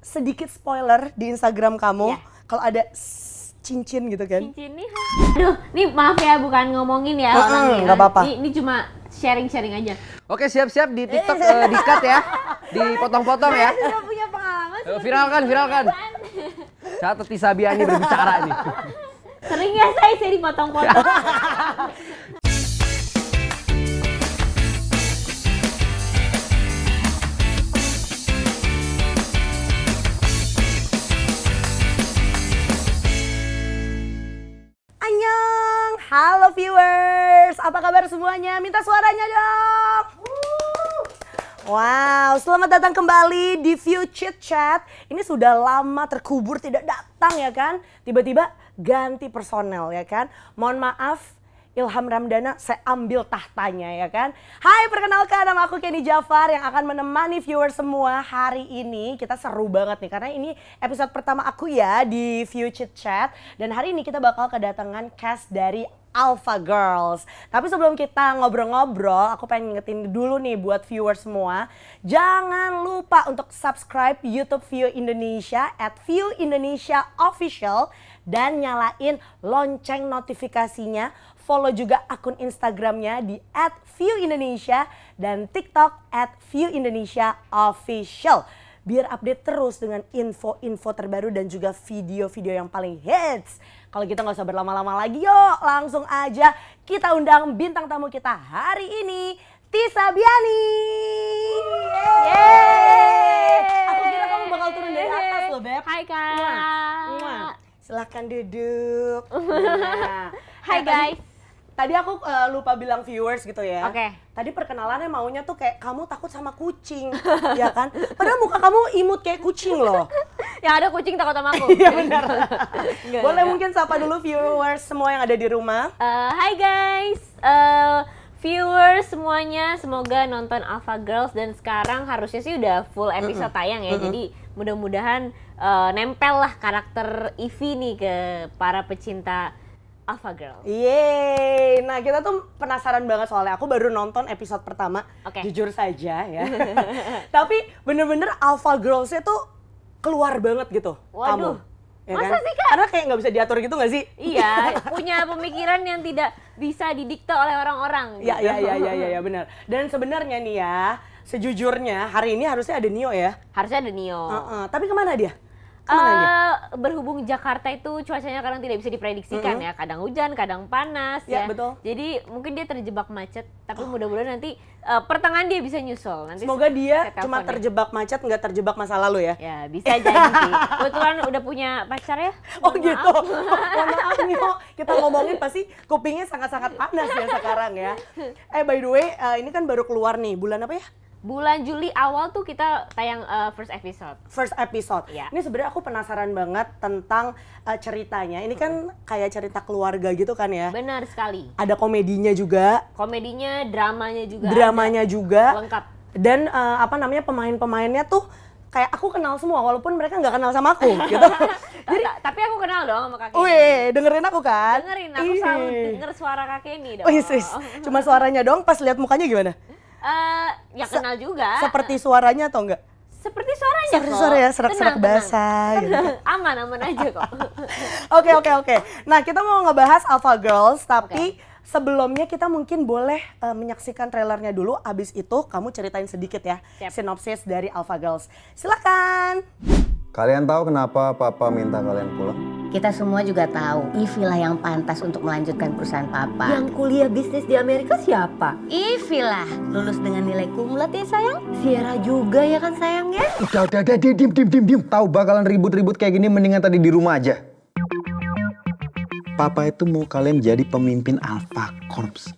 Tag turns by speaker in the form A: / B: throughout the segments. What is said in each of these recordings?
A: sedikit spoiler di Instagram kamu, kalau ada cincin gitu kan?
B: Cincin nih, aduh, nih maaf ya bukan ngomongin ya orangnya.
A: Nggak apa-apa.
B: Ini cuma sharing-sharing aja.
C: Oke, siap-siap di TikTok di-cut ya, dipotong-potong ya.
B: Sudah punya pengalaman.
C: Viralkan. Catat Isabiani berbicara nih.
B: Sering ya saya dipotong-potong.
A: Annyeong, halo viewers, apa kabar semuanya? Minta suaranya dong. Wow, selamat datang kembali di View Chit Chat. Ini sudah lama terkubur tidak datang ya kan? Tiba-tiba ganti personel ya kan? Mohon maaf, Ilham Ramdana saya ambil tahtanya ya kan? Hai, perkenalkan nama aku Kenny Jafar yang akan menemani viewers semua hari ini. Kita seru banget nih karena ini episode pertama aku ya di View Chit Chat. Dan hari ini kita bakal kedatangan cast dari Alpha Girls. Tapi sebelum kita ngobrol-ngobrol, aku pengen ngingetin dulu nih buat viewers semua. Jangan lupa untuk subscribe YouTube View Indonesia @ViewIndonesiaOfficial dan nyalain lonceng notifikasinya. Follow juga akun Instagramnya di @ViewIndonesia dan TikTok @ViewIndonesiaOfficial. Biar update terus dengan info-info terbaru dan juga video-video yang paling hits. Kalau kita nggak usah berlama-lama lagi, yuk langsung aja kita undang bintang tamu kita hari ini, Tisa Biani. Yeay. Aku kira kamu bakal turun dari atas loh, Beb.
B: Hai Kak.
A: Silahkan duduk.
B: Hai guys.
A: Tadi aku lupa bilang viewers gitu ya.
B: Oke.
A: Tadi perkenalannya maunya tuh kayak kamu takut sama kucing, ya kan? Padahal muka kamu imut kayak kucing loh.
B: Yang ada kucing takut sama aku.
A: Iya benar. Boleh
B: enggak.
A: mungkin sapa dulu viewers semua yang ada di rumah.
B: Hai guys. Viewers semuanya, semoga nonton Alpha Girls dan sekarang harusnya sih udah full episode tayang ya. Jadi mudah-mudahan nempel lah karakter Ivy nih ke para pecinta Alpha Girls.
A: Yeay, nah kita tuh penasaran banget soalnya aku baru nonton episode pertama,
B: Oke.
A: jujur saja ya. Tapi bener-bener Alpha Girls-nya tuh keluar banget gitu.
B: Waduh,
A: kamu. Ya
B: masa
A: kan?
B: sih, Kak?
A: Karena kayak nggak bisa diatur gitu nggak sih?
B: Iya, punya pemikiran yang tidak bisa didikte oleh orang-orang.
A: Iya, iya benar. Dan sebenarnya nih ya, sejujurnya hari ini harusnya ada Nio ya.
B: Harusnya ada Nio.
A: Tapi kemana dia? Kemana dia?
B: Berhubung Jakarta itu cuacanya kadang tidak bisa diprediksikan ya, kadang hujan, kadang panas
A: Ya,
B: ya.
A: betul.
B: Jadi mungkin dia terjebak macet, tapi mudah-mudahan nanti pertengahan dia bisa nyusul. Nanti
A: Semoga dia
B: saya
A: cuma
B: telepon ya.
A: terjebak macet, nggak terjebak masa lalu ya.
B: Ya bisa jadi sih. Kebetulan udah punya pacar ya.
A: Oh
B: Mohon
A: gitu.
B: maaf.
A: Mohon maaf Nio, kita ngomongin pasti kupingnya sangat-sangat panas ya sekarang ya. By the way, ini kan baru keluar nih, bulan apa ya?
B: Bulan Juli awal tuh kita tayang first episode.
A: First episode.
B: Iya.
A: Ini sebenarnya aku penasaran banget tentang ceritanya. Ini kan kayak cerita keluarga gitu kan ya.
B: Benar sekali.
A: Ada komedinya juga,
B: Komedinya, dramanya juga.
A: dramanya juga.
B: Lengkap.
A: Dan pemain-pemainnya tuh kayak aku kenal semua walaupun mereka nggak kenal sama aku gitu. Jadi,
B: Tapi aku kenal dong sama Kak Kenny.
A: wih, dengerin aku kan?
B: Dengerin, aku selalu denger suara Kak Kenny dong.
A: Wih, cuma suaranya dong, pas lihat mukanya gimana?
B: Ya kenal juga.
A: Seperti suaranya atau enggak?
B: Seperti suaranya
A: Seperti
B: kok.
A: suara ya, serak-serak
B: Tenang,
A: basah gitu.
B: tenang. Aman aja kok.
A: Oke. Nah, kita mau ngebahas Alpha Girls, tapi sebelumnya kita mungkin boleh menyaksikan trailernya dulu. Abis itu kamu ceritain sedikit ya,
B: Siap.
A: sinopsis dari Alpha Girls. Silakan.
D: Kalian tahu kenapa Papa minta kalian pulang?
E: Kita semua juga tahu, Ivy lah yang pantas untuk melanjutkan perusahaan Papa.
F: Yang kuliah bisnis di Amerika siapa?
E: Ivy lah, lulus dengan nilai kumlat ya sayang.
F: Sierra juga ya kan sayang ya?
D: Udah, diem. Tahu bakalan ribut-ribut kayak gini mendingan tadi di rumah aja. Papa itu mau kalian jadi pemimpin Alpha Corps.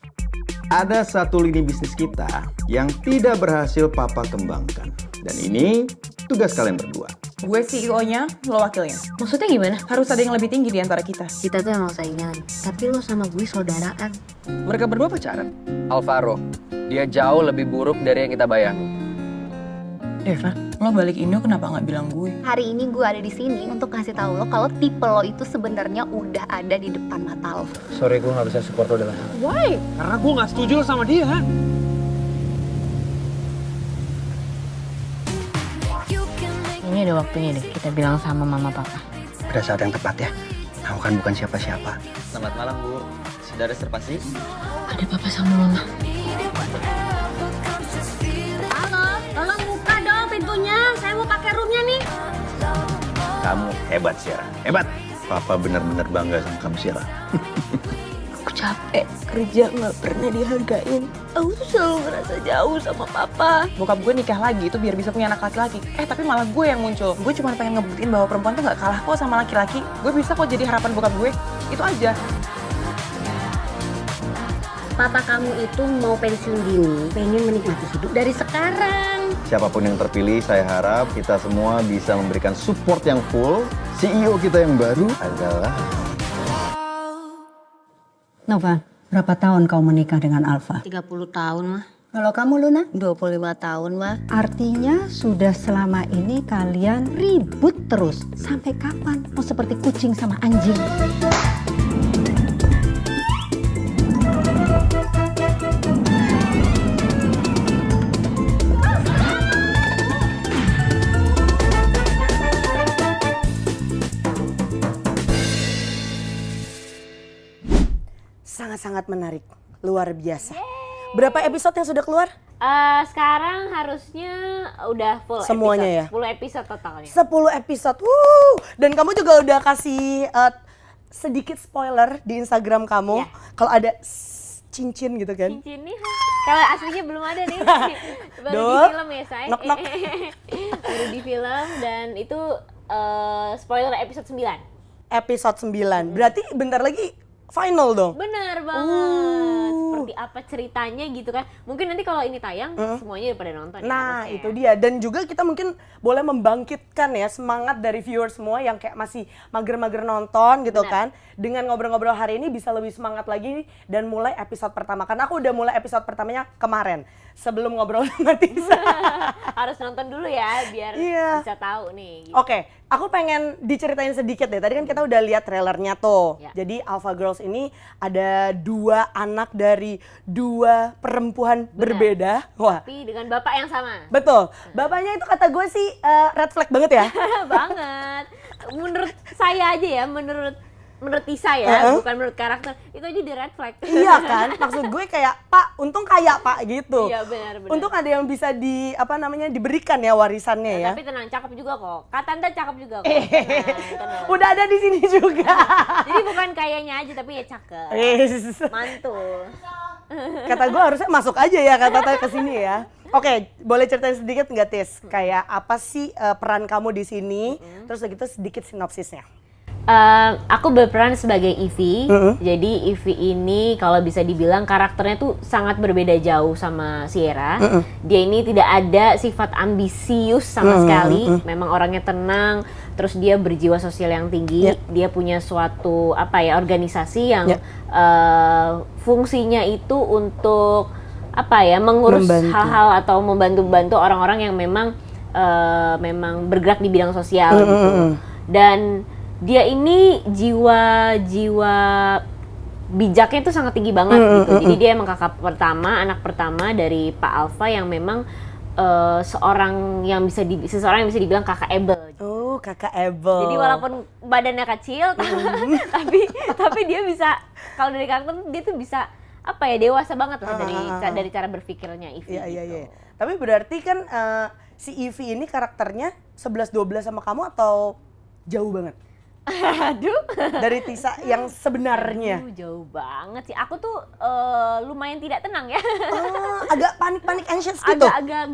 D: Ada satu lini bisnis kita yang tidak berhasil Papa kembangkan. Dan ini tugas kalian berdua.
G: Gue CEO-nya, lo wakilnya.
F: Maksudnya gimana?
G: Harus ada yang lebih tinggi di antara kita.
E: Kita tuh emang saingan, tapi lo sama gue saudaraan.
C: Mereka berdua pacaran. Alvaro, dia jauh lebih buruk dari yang kita bayangin.
G: Deva, lo balik Indo kenapa nggak bilang gue?
H: Hari ini gue ada di sini untuk ngasih tahu lo kalau tipe lo itu sebenarnya udah ada di depan mata lo.
D: Sorry, gue nggak bisa support lo dalam hal.
F: Why?
I: Karena gue gak setuju sama dia.
G: Ini
F: Kayaknya udah waktunya deh kita bilang sama mama papa.
I: Udah saat yang tepat ya. Aku kan bukan siapa-siapa.
C: Selamat malam, Bu. Sudah reservasi?
F: Ada papa sama mama.
E: Halo, tolong buka dong pintunya. Saya mau pakai roomnya nih.
D: Kamu hebat, Syara. Hebat. Papa benar-benar bangga sama kamu, Syara.
F: Aku capek kerja nggak pernah dihargain. Aku tuh selalu ngerasa jauh sama papa.
G: Bokap gue nikah lagi itu biar bisa punya anak laki-laki. Tapi malah gue yang muncul. Gue cuma pengen ngebuktiin bahwa perempuan tuh nggak kalah kok sama laki-laki. Gue bisa kok jadi harapan bokap gue. Itu aja.
E: Papa kamu itu mau pensiun dini, pengen menikmati hidup dari sekarang.
D: Siapapun yang terpilih, saya harap kita semua bisa memberikan support yang full. CEO kita yang baru adalah...
J: Nova, berapa tahun kau menikah dengan Alfa?
E: 30 tahun mah.
J: Kalau kamu Luna?
E: 25 tahun mah.
J: Artinya sudah selama ini kalian ribut terus. Sampai kapan? Mau seperti kucing sama anjing.
A: Sangat-sangat menarik, luar biasa. Berapa episode yang sudah keluar?
B: Sekarang harusnya udah full
A: Semuanya
B: episode.
A: ya?
B: 10 episode totalnya.
A: 10 episode, dan kamu juga udah kasih sedikit spoiler di Instagram kamu.
B: Ya.
A: Kalau ada cincin gitu kan?
B: Cincin nih, kalau aslinya belum ada nih. Baru
A: Duh.
B: di film ya, say.
A: Nok-nok.
B: Baru di film dan itu spoiler episode 9.
A: Episode 9, berarti bentar lagi final dong?
B: Bener banget. Seperti apa ceritanya gitu kan. Mungkin nanti kalau ini tayang semuanya udah pada nonton ya.
A: Nah,
B: harusnya
A: itu
B: ya.
A: dia. Dan juga kita mungkin boleh membangkitkan ya semangat dari viewers semua yang kayak masih mager-mager nonton gitu
B: Benar.
A: kan. Dengan ngobrol-ngobrol hari ini bisa lebih semangat lagi dan mulai episode pertama. Karena aku udah mulai episode pertamanya kemarin sebelum ngobrol sama Tisa.
B: Harus nonton dulu ya biar
A: Iya.
B: bisa tahu nih. Gitu.
A: Oke, aku pengen diceritain sedikit deh. Tadi kan kita udah lihat trailernya tuh.
B: Ya.
A: Jadi Alpha Girls ini ada 2 anak dari 2 perempuan berbeda. Wah,
B: Tapi dengan bapak yang sama.
A: betul. Bapaknya itu kata gue sih red flag banget ya.
B: Banget. Menurut saya aja ya, menurut Tisa ya, bukan menurut karakter. Itu aja di red flag.
A: Iya kan? Maksud gue kayak, Pak, untung kaya Pak gitu.
B: Iya, benar.
A: Untung ada yang bisa diberikan ya warisannya ya.
B: Tapi tenang, cakep juga kok. Kak Tante cakep juga kok. Tenang.
A: Udah ada di sini juga.
B: Jadi bukan kayaknya aja, tapi ya cakep.
A: Yes.
B: Mantul.
A: Kata gue harusnya masuk aja ya kata ke sini ya. Oke, boleh ceritain sedikit nggak Tis? Kayak apa sih peran kamu di sini? Terus gitu sedikit sinopsisnya.
B: Aku berperan sebagai Ivy. Jadi Ivy ini kalau bisa dibilang karakternya tuh sangat berbeda jauh sama Sierra. Dia ini tidak ada sifat ambisius sama sekali. Memang orangnya tenang. Terus dia berjiwa sosial yang tinggi. Dia punya suatu organisasi yang fungsinya itu untuk mengurus hal-hal atau membantu-bantu orang-orang yang memang bergerak di bidang sosial gitu. Dan dia ini jiwa bijaknya itu sangat tinggi banget gitu. Jadi dia emang anak pertama dari Pak Alpha yang memang seseorang yang bisa dibilang kakak Abel.
A: Oh, kakak Abel.
B: Jadi walaupun badannya kecil tapi dia bisa, kalau dari karakter dia tuh bisa dewasa banget lah dari cara berpikirnya Ivy.
A: Iya. Tapi berarti kan si Ivy ini karakternya 11-12 sama kamu atau jauh banget?
B: Aduh.
A: Dari Tisa yang sebenarnya.
B: Jauh banget sih. Aku tuh lumayan tidak tenang ya.
A: Agak panik anxious gitu.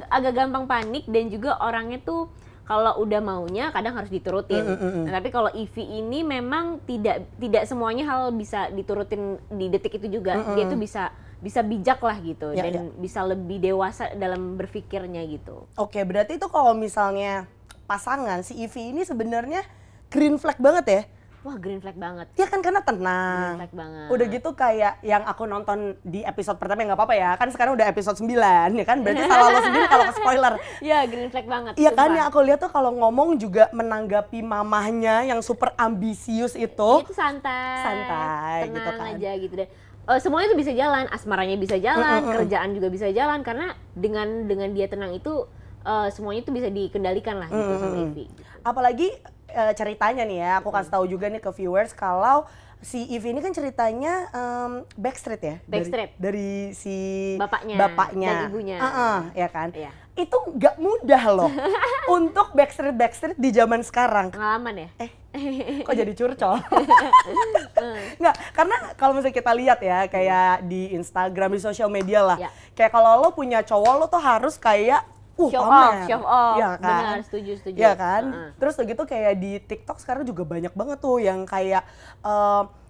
B: Agak gampang panik dan juga orangnya tuh kalau udah maunya kadang harus diturutin. Nah, tapi kalau Ivy ini memang tidak semuanya hal bisa diturutin di detik itu juga. Dia tuh bisa bijak lah gitu dan bisa lebih dewasa dalam berpikirnya gitu.
A: Oke, berarti itu kalau misalnya pasangan si Ivy ini sebenarnya green flag banget ya?
B: Wah, green flag banget.
A: Dia kan karena tenang.
B: Green flag banget.
A: Udah gitu kayak yang aku nonton di episode pertama, nggak apa-apa ya. Kan sekarang udah episode 9 ya kan. Berarti salah lo sendiri kalau spoiler.
B: Iya, green flag banget.
A: Iya kan, yang aku lihat tuh kalau ngomong juga menanggapi mamahnya yang super ambisius itu.
B: Itu santai.
A: Santai
B: tenang
A: gitu kan.
B: aja gitu deh. Semuanya tuh bisa jalan, asmaranya bisa jalan, kerjaan juga bisa jalan karena dengan dia tenang itu semuanya tuh bisa dikendalikan lah gitu sama Ivy.
A: Apalagi ceritanya nih ya, aku kasih tahu juga nih ke viewers kalau si Ivy ini kan ceritanya backstreet ya,
B: Backstreet.
A: dari si
B: Bapaknya dan ibunya.
A: Ya kan?
B: Iya.
A: Itu nggak mudah loh untuk backstreet di zaman sekarang.
B: Pengalaman ya?
A: Kok jadi curcol? Nggak, karena kalau misalnya kita lihat ya kayak di Instagram, di sosial media lah,
B: Ya.
A: kayak kalau lo punya cowok lo tuh harus kayak
B: Show
A: pamer.
B: off,
A: Ya kan?
B: benar, setuju.
A: Ya kan? Terus begitu kayak di TikTok sekarang juga banyak banget tuh yang kayak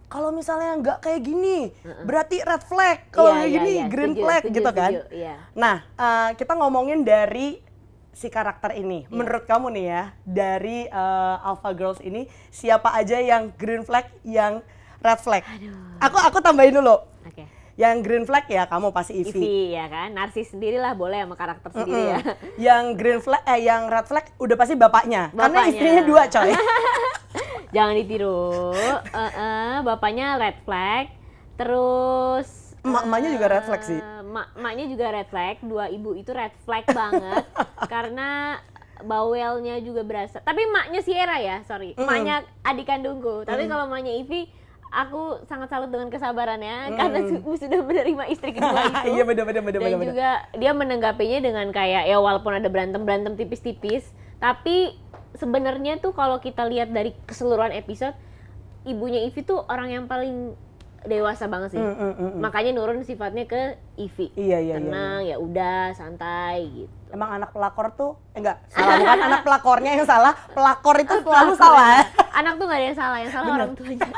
A: kalau misalnya nggak kayak gini, berarti red flag. Kalau kayak gini, green flag gitu kan.
B: Iya.
A: Nah, kita ngomongin dari si karakter ini. Menurut kamu nih ya, dari Alpha Girls ini, siapa aja yang green flag, yang red flag? Aku tambahin dulu.
B: Oke.
A: Yang green flag ya kamu pasti Ivy.
B: Ivy ya kan, narsis sendiri lah boleh sama karakter sendiri ya.
A: Yang green flag, yang red flag udah pasti bapaknya. Karena
B: Bapaknya.
A: istrinya 2 coy.
B: Jangan ditiru. Bapaknya red flag. Terus
A: Emak-emaknya juga red flag sih.
B: Emaknya juga red flag. 2 ibu itu red flag banget. Karena bawelnya juga berasa. Tapi emaknya Sierra ya, sorry. Emaknya adik kandungku. Tapi kalau emaknya Ivy, aku sangat salut dengan kesabarannya karena sudah menerima istri kedua itu.
A: Iya benar.
B: Dan juga dia menanggapinya dengan kayak ya walaupun ada berantem tipis-tipis, tapi sebenarnya tuh kalau kita lihat dari keseluruhan episode, ibunya Ivy tuh orang yang paling dewasa banget sih. Makanya nurun sifatnya ke Ivy.
A: Iya.
B: Tenang, ya udah santai gitu.
A: Emang anak pelakor tuh enggak salah, bukan anak pelakornya yang salah, pelakor itu selalu salah.
B: Anak tuh nggak ada yang salah orang tuanya.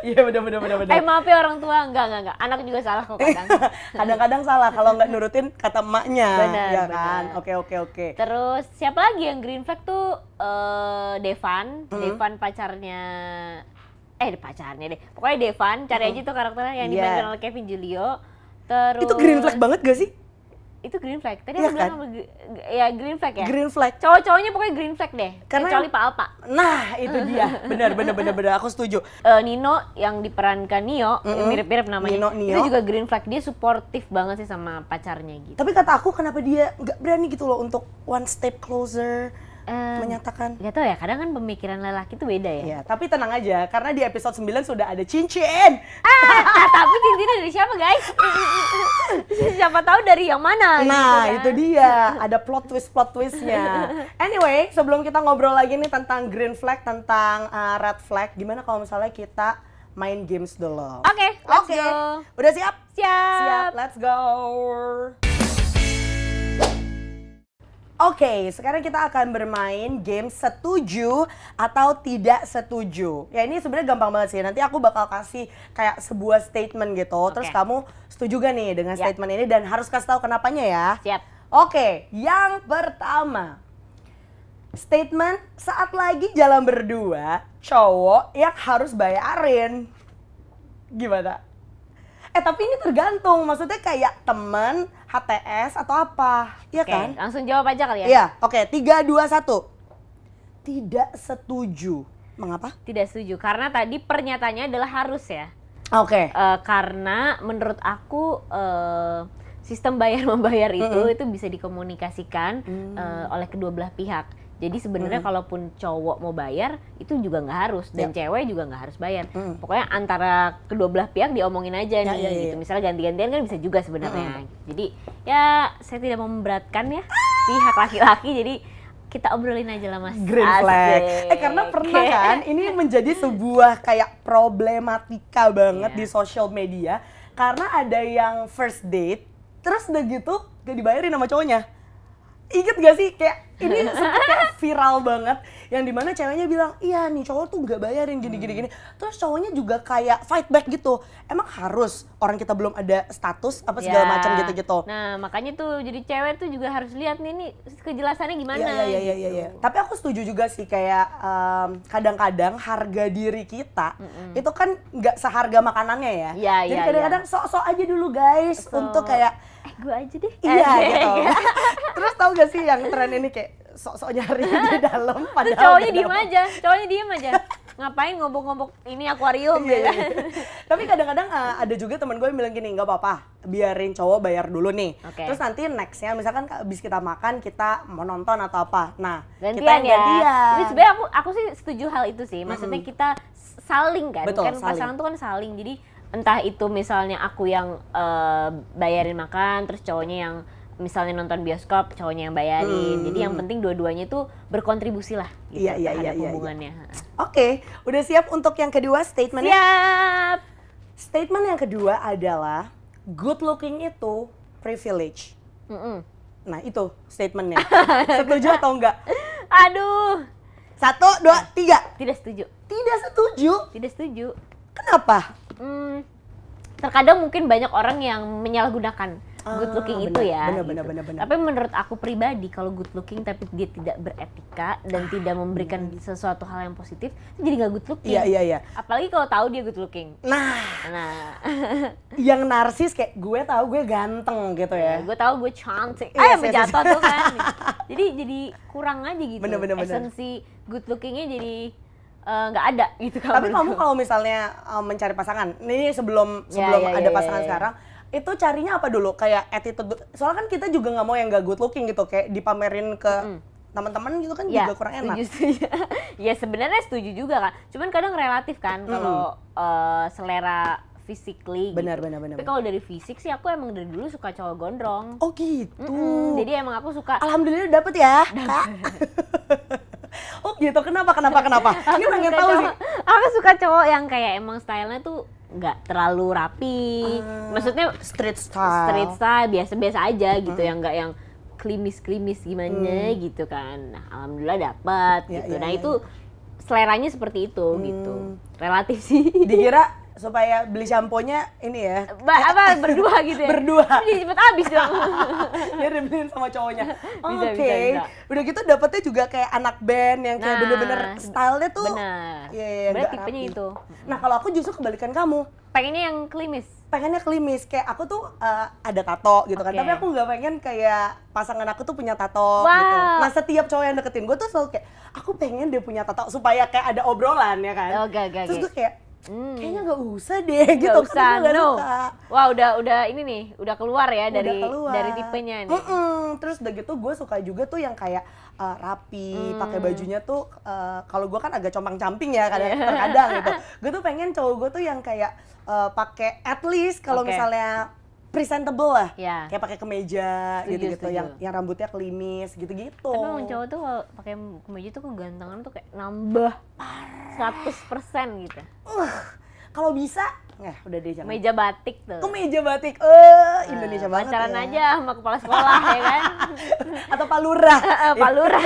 A: Iya benar.
B: Maaf ya orang tua, enggak. Anak juga salah kok kadang.
A: Kadang-kadang salah kalau nggak nurutin kata emaknya.
B: Benar,
A: ya
B: benar.
A: kan? Oke.
B: Terus siapa lagi yang green flag tuh? Devan pacarnya deh. Pokoknya Devan, cari aja tuh karakternya yang dimainkan oleh Kevin Julio. Terus
A: Itu green flag banget gak sih?
B: Itu green flag. Tadi
A: Iya
B: aku
A: kan?
B: bilang ya green flag ya.
A: Green flag.
B: Cowok-cowoknya pokoknya green flag deh.
A: Karena
B: Kecuali Pak Alpa.
A: Nah, itu dia. Benar, aku setuju.
B: Nino yang diperankan Nio, mirip-mirip namanya.
A: Nio.
B: Itu juga green flag. Dia suportif banget sih sama pacarnya gitu.
A: Tapi kata aku kenapa dia nggak berani gitu loh untuk one step closer menyatakan.
B: Gak tau ya, kadang kan pemikiran lelaki tuh beda ya.
A: Ya, tapi tenang aja karena di episode 9 sudah ada cincin.
B: Tapi cincinnya dari siapa guys? Siapa tahu dari yang mana?
A: Nah,
B: gitu
A: itu dia. Ada plot twistnya. Anyway, sebelum kita ngobrol lagi nih tentang green flag, tentang red flag, gimana kalau misalnya kita main games dulu?
B: Oke, let's go.
A: Udah siap?
B: Siap.
A: Let's go. Oke, sekarang kita akan bermain game setuju atau tidak setuju. Ya ini sebenarnya gampang banget sih. Nanti aku bakal kasih kayak sebuah statement gitu. Terus kamu setuju gak nih dengan statement ini dan harus kasih tahu kenapanya ya.
B: Siap.
A: Oke, yang pertama. Statement saat lagi jalan berdua, cowok yang harus bayarin. Gimana? Tapi ini tergantung, maksudnya kayak temen, HTS atau apa, iya kan?
B: Langsung jawab aja kali ya?
A: Iya, oke, 3, 2, 1. Tidak setuju. Mengapa?
B: Tidak setuju, karena tadi pernyataannya adalah harus ya.
A: Oke.
B: Karena menurut aku sistem bayar-membayar itu bisa dikomunikasikan oleh kedua belah pihak. Jadi sebenarnya kalaupun cowok mau bayar itu juga nggak harus dan cewek juga nggak harus bayar. Pokoknya antara kedua belah pihak diomongin aja nih. Gitu. Misalnya ganti-gantian kan bisa juga sebenarnya. Jadi ya saya tidak mau memberatkan ya pihak laki-laki. Jadi kita obrolin aja lah mas.
A: Green flag. Karena pernah kan ini menjadi sebuah kayak problematika banget di sosial media karena ada yang first date terus udah gitu gak dibayarin sama cowoknya. Ingat gak sih kayak ini sempet kayak viral banget yang dimana ceweknya bilang iya nih cowok tuh nggak bayarin gini terus cowoknya juga kayak fight back gitu. Emang harus orang kita belum ada status apa segala macam gitu.
B: Nah makanya tuh jadi cewek tuh juga harus lihat nih kejelasannya gimana.
A: Iya. Tapi aku setuju juga sih kayak kadang-kadang harga diri kita itu kan nggak seharga makanannya ya. Jadi kadang-kadang sok-sok aja dulu guys. Betul. Untuk kayak
B: gue aja deh.
A: Iya gitu. Terus tahu gak sih yang tren ini kayak sok-sok nyari di dalam padahal
B: cowoknya diem aja, ngapain ngobok-ngobok ini akuarium
A: Iya,
B: ya
A: iya.
B: kan?
A: Tapi kadang-kadang ada juga teman gue yang bilang gini, nggak apa-apa, biarin cowok bayar dulu nih.
B: Oke.
A: Terus nanti nextnya misalkan habis kita makan kita mau nonton atau apa. Nah, kita
B: Gantian
A: yang
B: ya.
A: gantian.
B: Jadi sebenarnya aku sih setuju hal itu sih. Maksudnya kita saling kan.
A: Betul,
B: Kan
A: saling.
B: pasangan tuh kan saling. Jadi entah itu misalnya aku yang bayarin makan, terus cowoknya yang misalnya nonton bioskop, cowoknya yang bayarin. Jadi yang penting dua-duanya tuh berkontribusi lah gitu
A: Iya, iya,
B: terhadap
A: iya, iya.
B: hubungannya.
A: Oke, udah siap untuk yang kedua statementnya?
B: Siap.
A: Statement yang kedua adalah good looking itu privilege.
B: Mm-mm.
A: Nah itu statementnya. Setuju atau enggak?
B: Aduh,
A: 1, 2, 3.
B: tidak setuju.
A: Tidak setuju.
B: Tidak setuju.
A: Kenapa?
B: Terkadang mungkin banyak orang yang menyalahgunakan good looking itu
A: benar,
B: ya.
A: benar.
B: Tapi menurut aku pribadi kalau good looking tapi dia tidak beretika dan tidak memberikan sesuatu hal yang positif, itu jadi nggak good looking.
A: Iya.
B: Apalagi kalau tahu dia good looking.
A: Nah, yang narsis kayak gue tahu gue ganteng gitu ya.
B: Gue tahu gue cantik.
A: Yes, yes,
B: Jatuh tuh kan. Jadi kurang aja gitu.
A: Bener.
B: Esensi good lookingnya jadi nggak ada gitu.
A: Tapi kamu kalau misalnya mencari pasangan, ini sebelum ada pasangan sekarang, itu carinya apa dulu? Kayak attitude. Soalnya kan kita juga nggak mau yang nggak good looking gitu, kayak dipamerin ke teman-teman gitu kan juga kurang enak.
B: Setuju. Ya sebenarnya setuju juga kan. Cuman kadang relatif kan kalau selera physically.
A: Benar.
B: Tapi kalau dari fisik sih aku emang dari dulu suka cowok gondrong.
A: Oh gitu.
B: Jadi emang aku suka.
A: Alhamdulillah dapet ya, Kak. Oh gitu, kenapa? Ini pengen tahu sih.
B: Aku suka cowok yang kayak emang stylenya tuh nggak terlalu rapi. Maksudnya
A: Street style.
B: biasa-biasa aja gitu, yang nggak yang klimis gimana gitu kan. Nah, alhamdulillah dapat gitu. Nah, itu seleranya seperti itu gitu. Relatif sih.
A: Dikira supaya beli shampoo-nya ini ya.
B: Berdua gitu ya.
A: Berdua.
B: Jadi cepet habis dong.
A: Dia dibeliin sama cowoknya.
B: Bisa.
A: Udah gitu dapetnya juga kayak anak band yang kayak bener-bener stylenya tuh.
B: Benar.
A: Iya,
B: Berarti
A: nggak
B: tipenya
A: rapi.
B: itu.
A: Nah kalau aku justru kebalikan kamu.
B: Pengennya yang klimis.
A: Pengennya klimis, kayak aku tuh ada tato gitu kan,
B: Oke.
A: tapi aku nggak pengen kayak pasangan aku tuh punya tato
B: Wow.
A: gitu. Nah setiap cowok yang deketin gue tuh selalu kayak, aku pengen dia punya tato supaya kayak ada obrolan ya kan.
B: Oke.
A: Terus gue kayak, kayaknya nggak usah deh gitu.
B: Nggak usah,
A: karena gue nggak
B: no.
A: suka.
B: Wah udah ini nih, udah keluar ya
A: Udah keluar.
B: dari tipenya nih.
A: Terus udah gitu gue suka juga tuh yang kayak rapi, pakai bajunya tuh kalau gue kan agak compang-camping ya kadang-kadang gitu. Gue tuh pengen cowok gue tuh yang kayak pakai at least kalau
B: Oke.
A: misalnya presentable lah,
B: Ya.
A: kayak pakai kemeja
B: Setuju,
A: gitu-gitu,
B: setuju.
A: yang rambutnya klimis gitu-gitu.
B: Tapi emang cowok tuh kalau pakai kemeja tuh kegantengan tuh kayak nambah 100% gitu.
A: Kalau bisa, udah deh jangan.
B: Meja batik tuh.
A: Kemeja batik, Indonesia banget
B: Pacaran
A: ya.
B: aja sama kepala sekolah ya kan.
A: Atau Pak Lurah.
B: Pak Lurah.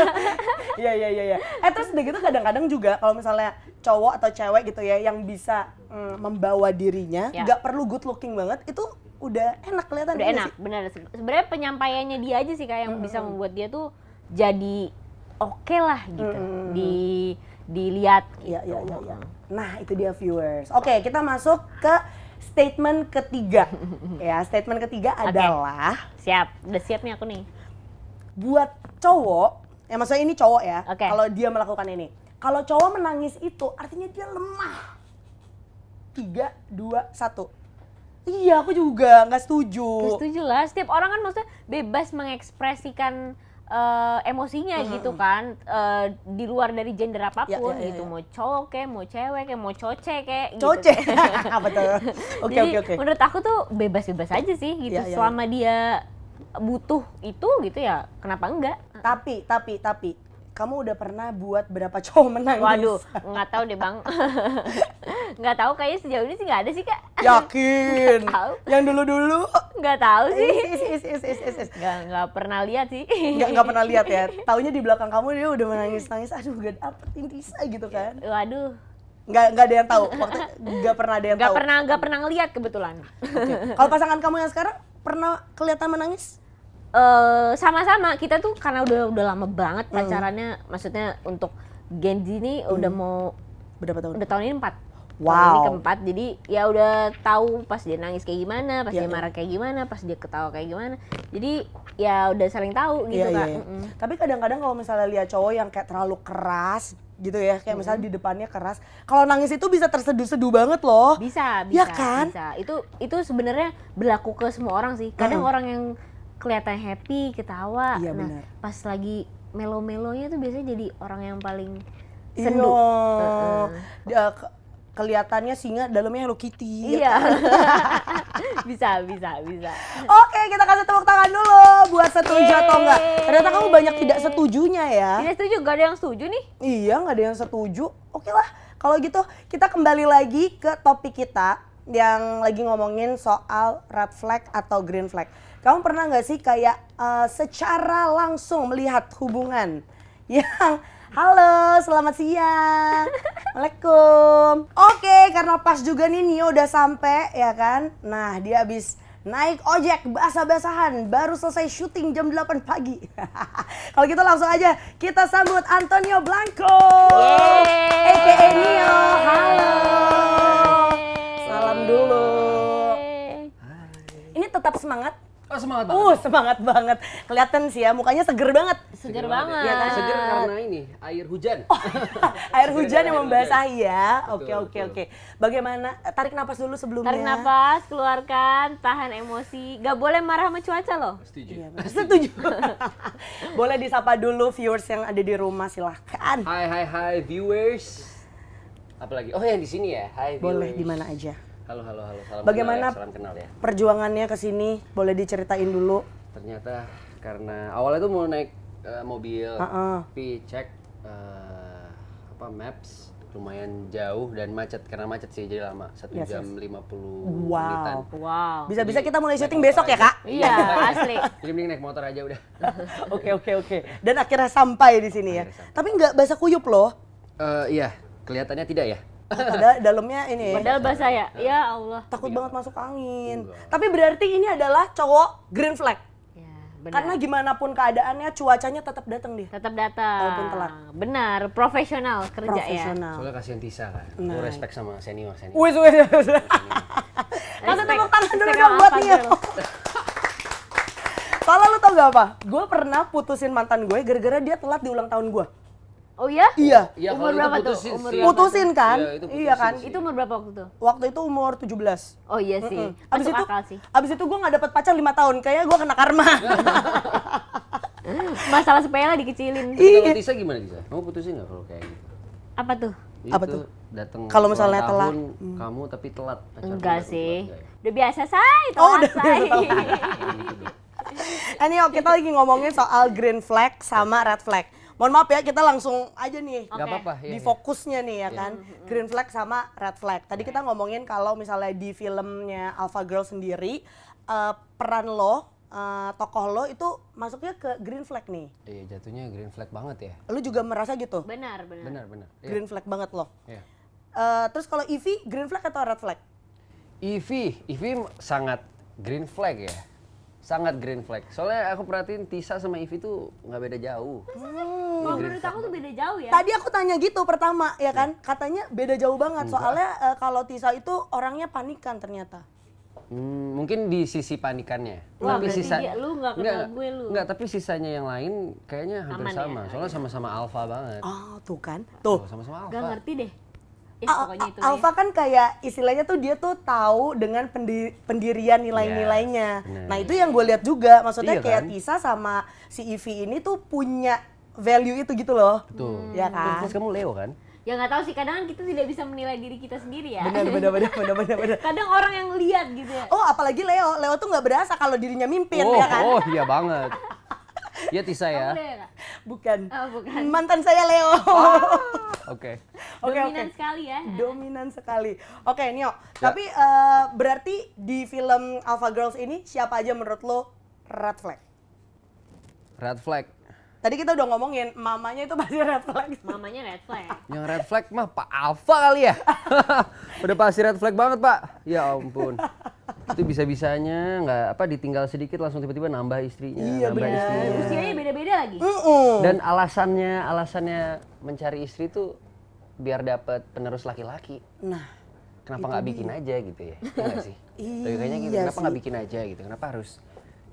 A: Iya. Terus udah gitu kadang-kadang juga kalau misalnya cowok atau cewek gitu ya yang bisa membawa dirinya, nggak perlu good looking banget, itu udah enak kelihatan.
B: Udah enak, benar. Sebenarnya penyampaiannya dia aja sih kayak yang bisa membuat dia tuh jadi oke lah gitu. Dilihat gitu.
A: Iya. Nah, itu dia viewers. Oke, kita masuk ke statement ketiga. Ya, statement ketiga adalah
B: Siap, udah siap nih aku nih.
A: buat cowok, ya maksudnya ini cowok ya,
B: Oke.
A: kalau dia melakukan ini. Kalau cowok menangis itu artinya dia lemah. 3, 2, 1. Iya, aku juga nggak setuju.
B: Gak setuju lah, setiap orang kan maksudnya bebas mengekspresikan emosinya gitu kan, di luar dari gender apapun
A: Ya.
B: gitu, mau cowok kayak, mau cewek kayak, mau coce kayak gitu.
A: Coce. Betul.
B: Jadi
A: Oke.
B: menurut aku tuh bebas-bebas aja sih gitu,
A: Ya.
B: selama dia butuh itu gitu ya kenapa enggak.
A: Tapi kamu udah pernah buat berapa cowok menangis?
B: Waduh, nggak tahu deh bang. Nggak tahu, kayaknya sejauh ini sih nggak ada sih kak.
A: Yakin?
B: Nggak tahu.
A: Yang dulu-dulu?
B: Nggak tahu sih.
A: Is.
B: Nggak pernah lihat sih.
A: Nggak pernah lihat ya? Taunya di belakang kamu dia udah menangis-nangis, aduh gak dapet Intisa gitu kan?
B: Waduh.
A: Nggak ada yang tahu, waktu nggak pernah ada yang tahu.
B: Nggak pernah ngelihat kebetulan.
A: Oke. Kalau pasangan kamu yang sekarang pernah kelihatan menangis?
B: Sama-sama kita tuh karena udah lama banget pacarannya, maksudnya untuk Gen Z ini udah mau
A: Berapa tahun?
B: udah tahun ini 4. Kalau ini
A: Wow.
B: keempat, jadi ya udah tahu pas dia nangis kayak gimana, pas
A: Iya,
B: dia marah kayak gimana, pas dia ketawa kayak gimana. Jadi ya udah saling tahu gitu
A: Iya,
B: Kak.
A: iya. Tapi kadang-kadang kalau misalnya lihat cowok yang kayak terlalu keras gitu ya, kayak misalnya di depannya keras, kalau nangis itu bisa terseduh-seduh banget loh.
B: Bisa,
A: Ya
B: bisa,
A: kan?
B: bisa. Itu sebenarnya berlaku ke semua orang sih. Kadang orang yang kelihatan happy, ketawa.
A: Iya,
B: Nah,
A: benar.
B: pas lagi melo-melonya tuh biasanya jadi orang yang paling
A: Iya.
B: sendu.
A: Kelihatannya singa, dalamnya Hello Kitty.
B: Iya. bisa.
A: Oke, kita kasih tepuk tangan dulu buat setuju atau enggak. Ternyata kamu banyak tidak setujunya ya.
B: Tidak setuju, gak ada yang setuju nih.
A: Iya, nggak ada yang setuju. Oke lah, kalau gitu kita kembali lagi ke topik kita yang lagi ngomongin soal red flag atau green flag. Kamu pernah nggak sih kayak secara langsung melihat hubungan yang halo, selamat siang, Waalaikumsalam. Oke, karena pas juga nih Nio udah sampai ya kan. Nah, dia habis naik ojek basah-basahan, baru selesai syuting jam 8 pagi. Kalau gitu langsung aja kita sambut Antonio Blanco. AKA Nio. Halo. Salam dulu. Ini tetap semangat?
C: Oh, semangat banget.
A: Semangat banget. Kelihatan sih ya, mukanya seger banget.
B: Seger banget.
A: Iya kan?
C: Seger karena ini air hujan.
A: Air hujan yang
C: Air
A: membasahi ya.
C: Betul,
A: Oke.
C: betul.
A: Bagaimana? Tarik napas dulu sebelumnya.
B: Tarik napas, keluarkan, tahan emosi. Gak boleh marah sama cuaca loh.
C: Setuju.
A: Iya, benar. Setuju. Boleh disapa dulu viewers yang ada di rumah, silahkan.
C: Hai viewers. Apalagi? Oh, yang di sini ya. Hai viewers.
A: Boleh di mana aja.
C: Halo. Salam
A: Bagaimana
C: kenal ya, salam kenal ya.
A: perjuangannya ke sini? Boleh diceritain dulu.
C: Ternyata karena awalnya tuh mau naik mobil,
A: Heeh.
C: tapi cek maps lumayan jauh dan macet, karena macet sih jadi lama, 1
A: Yes,
C: jam
A: yes.
C: 50 menitan.
B: Wow.
A: Bisa-bisa
C: Jadi,
A: kita mulai
C: naik
A: syuting
C: motor
A: besok ya,
C: aja.
A: Kak?
B: Iya, asli.
C: Jadi mending naik motor aja udah.
A: Oke. Dan akhirnya sampai di sini ya.
C: Akhirnya sampai.
A: Tapi nggak basah kuyup loh.
C: Iya, kelihatannya tidak ya.
A: Padahal dalamnya ini ya.
B: Padahal bahasa ya Allah.
A: Takut banget masuk angin.
C: Enggak.
A: Tapi berarti ini adalah cowok green flag.
B: Ya, benar.
A: Karena gimana pun keadaannya, cuacanya tetap datang dia.
B: Tetap datang.
A: Walaupun telat.
B: Benar, profesional kerja ya.
A: Profesional.
C: Soalnya kasihan Tisa kan.
A: Nah.
C: Aku respect sama senior.
A: Wih. Kasih tepuk tangan dulu
B: Respect
A: dong
B: sama
A: buat
B: Alpha
A: Nio.
B: Girl.
A: Soalnya lu tau gak apa? Gue pernah putusin mantan gue gara-gara dia telat di ulang tahun gue.
B: Oh ya?
A: Iya.
C: Iya,
B: Umur
C: kalau itu
B: berapa tuh?
C: putusin
B: Umur
C: sih.
B: berapa?
A: Putusin kan?
C: Iya, itu
A: Iya
C: putusin
A: kan?
C: sih.
B: Itu umur berapa waktu itu?
A: Waktu itu umur 17.
B: Oh iya sih.
A: Abis
B: Masuk
A: itu,
B: akal sih.
A: abis itu gue gak dapet pacar 5 tahun. Kayaknya gue kena karma.
B: Masalah sepele dikecilin.
C: Tapi kalau Tisa gimana Tisa? Kamu putusin nggak kalau kayak gitu?
B: Apa tuh?
A: Apa
C: Itu
A: tuh?
C: Datang
A: Kalau misalnya
C: ulang
A: telat.
C: tahun, kamu tapi telat. pacar
B: Enggak
C: kamu
B: sih.
C: telat, enggak ya?
B: Udah biasa say,
A: Oh,
B: telat
A: udah
B: say.
A: Ini kita lagi ngomongin soal green flag sama red flag. Mohon maaf ya, kita langsung aja nih.
C: Nggak apa-apa.
A: Di
C: Iya,
A: fokusnya nih ya kan, green flag sama red flag. Tadi kita ngomongin kalau misalnya di filmnya Alpha Girl sendiri, peran lo, tokoh lo itu masuknya ke green flag nih.
C: Iya, jatuhnya green flag banget ya.
A: Lu juga merasa gitu?
B: Benar.
C: Benar. Iya.
A: Green flag banget lo.
C: Iya.
A: Terus kalau Ivy, green flag atau red flag?
C: Ivy sangat green flag ya. Sangat green flag. Soalnya aku perhatiin Tisa sama Ivy tuh nggak beda jauh.
B: Kalau menurut aku tuh beda jauh ya.
A: Tadi aku tanya gitu pertama ya kan, katanya beda jauh banget. Soalnya kalau Tisa itu orangnya panikan ternyata.
C: Mungkin di sisi panikannya.
B: Wah,
C: tapi
B: berarti lu nggak kenal gue lu.
C: Enggak, tapi sisanya yang lain kayaknya hampir
B: Aman ya?
C: sama. Soalnya sama-sama alpha banget.
A: Oh tuh kan, tuh.
C: Sama-sama
B: Gak
C: alpha.
B: ngerti deh. Ya, pokoknya itu
A: Alpha kan kayak istilahnya tuh dia tuh tahu dengan pendirian nilai-nilainya.
C: benar.
A: Nah itu yang gue lihat juga, maksudnya
C: Iya
A: kayak
C: kan?
A: Tisa sama si Ivy ini tuh punya value itu gitu loh.
C: Betul.
A: Ya kan?
C: Terus kamu Leo kan?
B: Ya nggak tahu sih, kadang kan kita tidak bisa menilai diri kita sendiri ya.
A: Benar.
B: Kadang orang yang lihat gitu ya.
A: Oh apalagi Leo tuh nggak berasa kalau dirinya mimpin ya kan?
C: Oh iya banget. Iya Tisa ya.
B: Kamu Leo nggak?
A: Bukan.
B: Oh, bukan.
A: Mantan saya Leo.
C: Oke.
B: Dominan sekali ya.
A: Dominan sekali. Oke, Nio. Tapi berarti di film Alpha Girls ini siapa aja menurut lo red flag?
C: Red flag.
A: Tadi kita udah ngomongin mamanya itu pasti red flag.
B: Mamanya red flag.
C: Yang red flag mah Pak Alpha kali ya. Udah pasti red flag banget Pak. Ya ampun. Itu bisa-bisanya nggak ditinggal sedikit langsung tiba-tiba nambah istrinya.
A: Iya,
C: nambah
A: benar.
C: istrinya.
B: Usianya beda-beda lagi.
C: Dan alasannya mencari istri tuh biar dapat penerus laki-laki.
A: Nah,
C: kenapa nggak bikin aja gitu ya? Iya nggak sih? Logikanya gitu,
A: Iya
C: kenapa nggak bikin aja gitu? Kenapa harus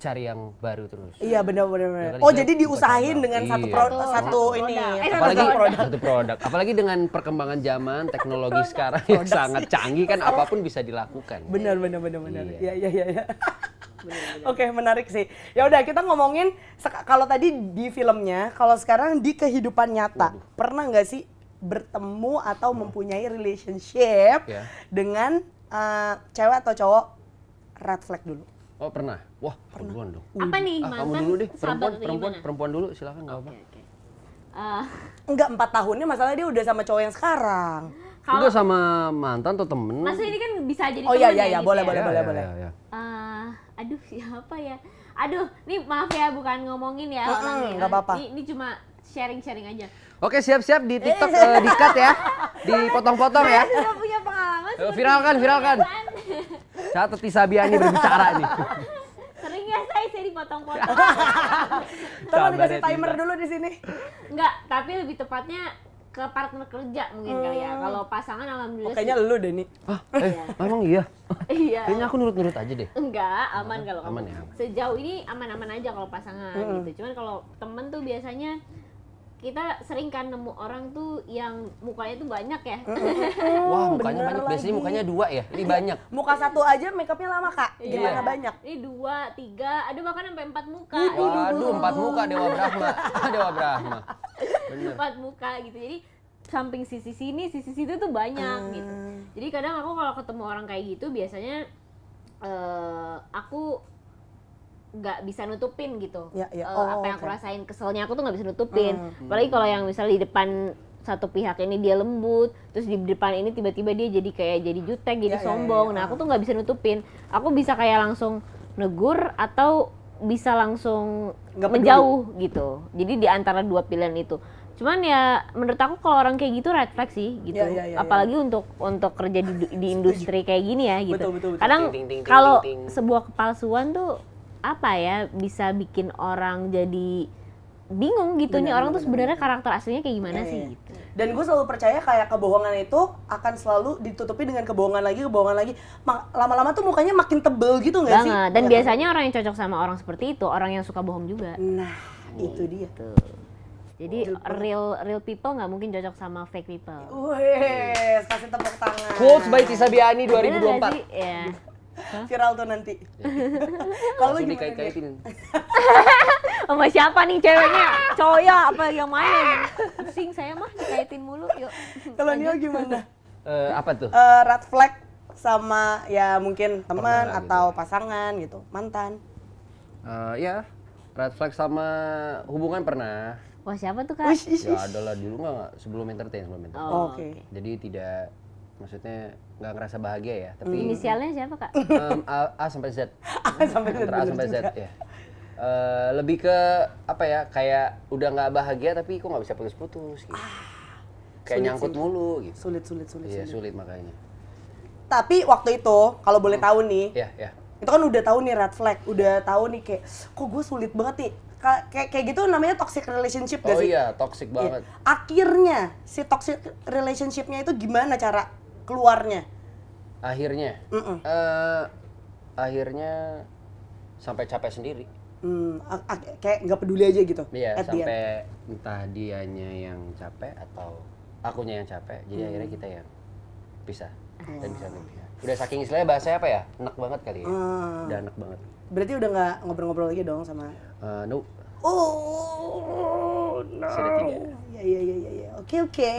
C: cari yang baru terus?
A: Iya benar.
C: Ya kan,
A: Oh
C: kita
A: jadi diusahain
C: buka
A: dengan
C: cabang.
A: satu ini.
C: Apalagi satu produk. Apalagi dengan perkembangan zaman teknologi sekarang yang sangat canggih kan apapun bisa dilakukan.
A: Benar. Iya. Oke, menarik sih. Ya udah kita ngomongin kalau tadi di filmnya, kalau sekarang di kehidupan nyata, pernah nggak sih bertemu atau mempunyai relationship dengan cewek atau cowok red flag dulu?
C: Oh pernah? Wah duluan dong.
B: Apa nih,
C: Kamu
B: mantan
C: dulu deh,
B: sahabat atau gimana?
C: perempuan dulu silakan nggak apa.
A: Enggak 4 tahunnya, masalahnya dia udah sama cowok yang sekarang.
C: Udah sama mantan atau temen?
B: Maksudnya ini kan bisa jadi
A: Oh
B: teman
A: iya,
B: gitu
A: boleh.
C: Ya.
B: Aduh siapa ya? Aduh, nih maaf ya bukan ngomongin ya orangnya.
A: nggak apa-apa.
B: Ini cuma sharing-sharing aja.
C: Oke siap-siap di TikTok di-cut ya, dipotong-potong ya.
B: Saya sudah punya pengalaman.
C: Viralkan. Catat Tisabiani berbicara nih.
B: Sering ya saya dipotong-potong.
A: Tolong
C: Sabar
A: dikasih
C: ya,
A: timer
C: Tisa.
A: dulu di sini.
B: Enggak, tapi lebih tepatnya ke partner kerja mungkin kali ya. Kalau pasangan alhamdulillah
A: Kayaknya lu deh nih.
C: Emang iya?
B: iya.
C: Kayaknya aku nurut-nurut aja deh.
B: Enggak, aman kalau
C: Aman
B: kamu.
C: ya, aman.
B: Sejauh ini aman-aman aja kalau pasangan gitu. Cuman kalau temen tuh biasanya kita sering kan nemu orang tuh yang mukanya tuh banyak ya.
C: Wah mukanya
A: bener
C: banyak, biasanya
A: lagi.
C: mukanya 2 ya, ini banyak.
A: Muka satu aja makeupnya lama kak, gimana
B: Iya.
A: banyak?
B: Ini 2, 3, ada bahkan sampai 4 muka.
C: Waduh 4 muka Dewa Brahma. Dewa Brahma. Bener.
B: 4 muka gitu. Jadi samping sisi sini, sisi situ tuh banyak gitu. Jadi kadang aku kalau ketemu orang kayak gitu biasanya aku nggak bisa nutupin gitu. Apa yang aku rasain, keselnya aku tuh nggak bisa nutupin. Apalagi kalau yang misalnya di depan satu pihak ini dia lembut, terus di depan ini tiba-tiba dia jadi kayak jadi jutek, jadi sombong. Nah aku tuh nggak bisa nutupin. Aku bisa kayak langsung negur atau bisa langsung menjauh gitu. Jadi di antara dua pilihan itu. Cuman ya menurut aku kalau orang kayak gitu red flag sih gitu. Apalagi untuk kerja di industri kayak gini ya gitu.
A: Betul.
B: Kadang kalau sebuah kepalsuan tuh apa ya bisa bikin orang jadi bingung gitu nih orang tuh sebenarnya karakter aslinya kayak gimana sih gitu.
A: Dan gue selalu percaya kayak kebohongan itu akan selalu ditutupi dengan kebohongan lagi. Lama-lama tuh mukanya makin tebel gitu nggak sih?
B: Banget. Dan biasanya orang yang cocok sama orang seperti itu orang yang suka bohong juga.
A: Nah itu dia.
B: Tuh. Jadi real people nggak mungkin cocok sama fake people.
A: Wes, kasih tepuk tangan.
C: Quotes by Tisabiani
B: Bener nggak
C: 2024.
B: sih? Ya.
A: Viral tuh nanti. Kalau lu
C: Langsung
A: gimana?
C: dikait-kaitin.
B: Sama siapa nih ceweknya? Cowok apa yang mana? Pusing saya mah dikaitin mulu. Yuk.
A: Kalau Nio gimana?
C: Apa tuh?
A: Red flag sama ya mungkin teman
C: Pernah
A: atau
C: gitu.
A: pasangan gitu, mantan.
C: Ya, red flag sama hubungan pernah.
B: Wah siapa tuh kak?
C: Ya adalah dulu nggak sebelum entertain.
B: Oh,
A: Oke.
C: Jadi tidak, maksudnya nggak ngerasa bahagia ya. Tapi
B: Inisialnya siapa kak?
C: A sampai Z.
A: Sampai
C: Antara A sampai Z ya. Lebih ke apa ya? Kayak udah nggak bahagia tapi kok nggak bisa putus-putus gitu. Kayak nyangkut mulu gitu.
A: Sulit.
C: Iya sulit makanya.
A: Tapi waktu itu kalau boleh tahu nih,
C: Ya.
A: itu kan udah tahu nih red flag, udah tahu nih kayak kok gue sulit banget nih. Kayak gitu namanya toxic relationship gak
C: Oh
A: sih?
C: iya, toxic banget.
A: Akhirnya si toxic relationship-nya itu gimana cara keluarnya?
C: Akhirnya, akhirnya sampai capek sendiri.
A: Kayak nggak peduli aja gitu.
C: Iya,
A: at the end.
C: sampai entah dianya yang capek atau akunya yang capek. Jadi akhirnya kita yang pisah dan bisa lebih. Udah saking istilahnya bahasanya apa ya? Enak banget kali ya. Udah enak banget.
A: Berarti udah nggak ngobrol-ngobrol lagi dong sama.
C: No.
A: Oh, no.
C: Sudah 3.
A: Ya. Oke.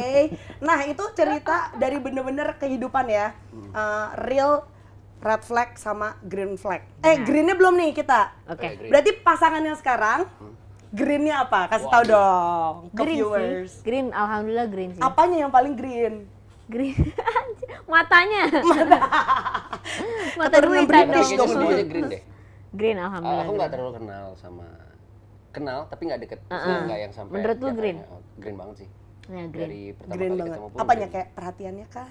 A: Nah itu cerita dari bener-bener kehidupan ya. Real red flag sama green flag. Greennya belum nih kita.
B: Oke.
A: Berarti pasangannya sekarang, greennya apa? Kasih tahu dong ke
B: Green
A: viewers.
B: sih. Green, alhamdulillah green sih.
A: Apanya yang paling green?
B: Green. Matanya. Mata
A: Keturunan
B: duitan
A: British
B: dong.
A: dong.
C: Semuanya green deh.
B: Green alhamdulillah.
C: Aku nggak terlalu kenal tapi nggak deket. Maksudnya nggak yang sampai.
B: Menurut lu
C: yang
B: green?
C: kayak, green banget sih.
B: Ya, green.
C: Dari pertama
A: Green
C: kali
A: banget.
C: ketemu pun
A: Apanya
C: green.
A: kayak perhatiannya kah?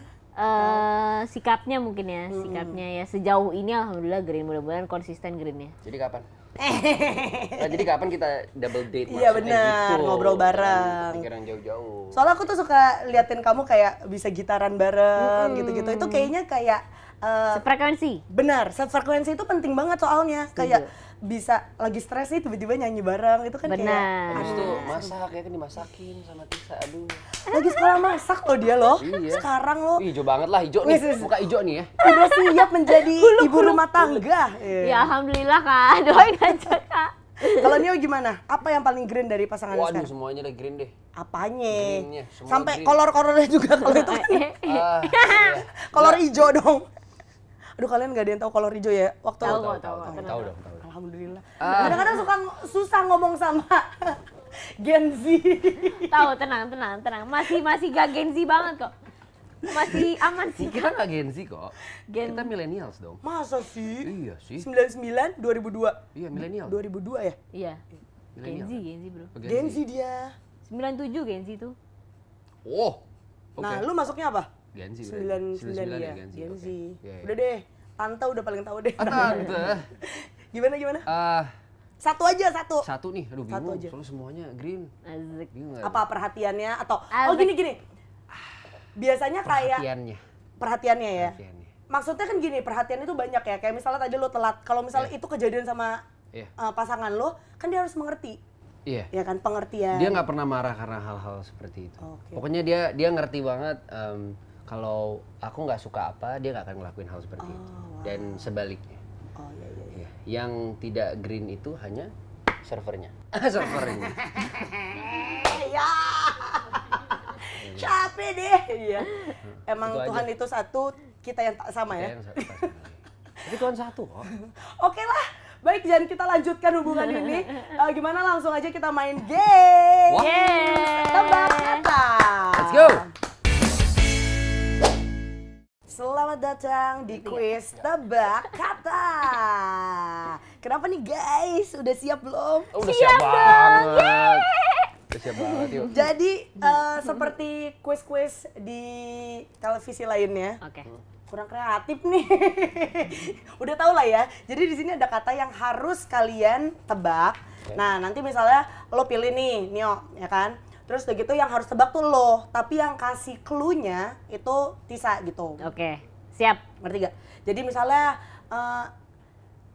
B: Sikapnya mungkin ya, sikapnya ya sejauh ini alhamdulillah green, mudah-mudahan konsisten greennya.
C: Jadi kapan? Nah, jadi kapan kita double date?
A: Iya
C: maksudnya
A: benar,
C: gitu.
A: ngobrol bareng.
C: Pikiran jauh-jauh.
A: Soalnya aku tuh suka liatin kamu kayak bisa gitaran bareng gitu-gitu. Itu kayaknya kayak
B: Sefrekuensi.
A: benar, sefrekuensi itu penting banget soalnya. Kayak bisa lagi stres nih tiba-tiba nyanyi bareng itu kan
B: Benar.
A: kayak
C: Habis itu masak ya kan dimasakin sama Tisa, aduh.
A: lagi sekolah masak loh dia loh.
C: Iya.
A: Sekarang loh
C: Hijau banget lah, hijau nih.
A: Wis.
C: Muka hijau nih ya.
A: udah siap menjadi ibu rumah tangga.
B: Ya alhamdulillah Kak, doain aja Kak.
A: Kalau Nio gimana? Apa yang paling green dari pasangan
C: Waduh,
A: sekarang?
C: semuanya udah green deh.
A: Apanya?
C: Greennya, semua
A: Sampai
C: green.
A: kolor-kolornya juga kalau itu kan
C: Ah,
A: kolor hijau dong. Aduh kalian nggak ada yang tahu kolor hijau ya? Waktu
B: Tahu,
C: tahu,
B: tahu.
C: tahu dong.
A: Alhamdulillah. Kadang-kadang susah ngomong sama Gen Z.
B: Tahu, tenang. Masih gak Gen Z banget kok. Masih aman sih.
C: Kita nggak Gen Z kok.
B: Gen-
C: Kita millennials dong.
A: Masa sih?
C: Iya sih.
A: 99, 2002.
C: Iya, millennial.
A: 2002 ya?
B: Iya. Gen
C: Millennial.
B: Z bro.
A: Gen Z dia.
B: 97 Gen Z tuh.
C: Oh. Oke.
A: Nah, lu masuknya apa?
C: Gen Z.
A: 99
C: ya,
A: dia.
C: Gen Z.
A: Gen Z.
C: Oke. Iya, iya.
A: Udah deh. Tante udah paling tahu deh.
C: Tante.
A: Gimana?
C: Ah,
A: Satu aja, satu.
C: satu nih, aduh
A: Satu
C: bingung.
A: aja.
C: Soalnya semuanya green.
B: Asik.
C: Bingung nggak?
A: Apa perhatiannya atau
B: Asik.
A: gini. Biasanya kayak
C: Perhatiannya.
A: perhatiannya ya.
C: Perhatiannya.
A: Maksudnya kan gini, perhatian itu banyak ya. Kayak misalnya tadi lo telat. Kalau misalnya
C: Iya.
A: itu kejadian sama
C: Iya.
A: pasangan lo, kan dia harus mengerti.
C: Iya.
A: Ya kan, pengertian.
C: Dia nggak pernah marah karena hal-hal seperti itu.
A: Oke.
C: Pokoknya dia ngerti banget kalau aku nggak suka apa, dia nggak akan ngelakuin hal seperti itu. Dan sebaliknya.
A: Oh iya.
C: Iya. Yang tidak green itu hanya servernya. Servernya.
A: Ya. Capek deh. Iya. Emang
C: Itu aja.
A: Tuhan itu satu, kita yang tak sama ya.
C: Tapi Tuhan satu kok.
A: Oke lah. Baik, jangan kita lanjutkan hubungan ini. Gimana langsung aja kita main game. Tebak kata.
C: Let's go.
A: Selamat datang di kuis tebak kata. Kenapa nih guys? Udah siap belum?
C: Udah siap banget. Udah siap banget yuk.
A: Jadi seperti kuis-kuis di televisi lainnya.
B: Oke.
A: Kurang kreatif nih. Udah tau lah ya. Jadi di sini ada kata yang harus kalian tebak. Nah, nanti misalnya lo pilih nih, Nio, ya kan? Terus udah gitu yang harus tebak tuh lo, tapi yang kasih clue-nya itu Tisa gitu.
B: Oke. Siap.
A: Ngerti gak? Jadi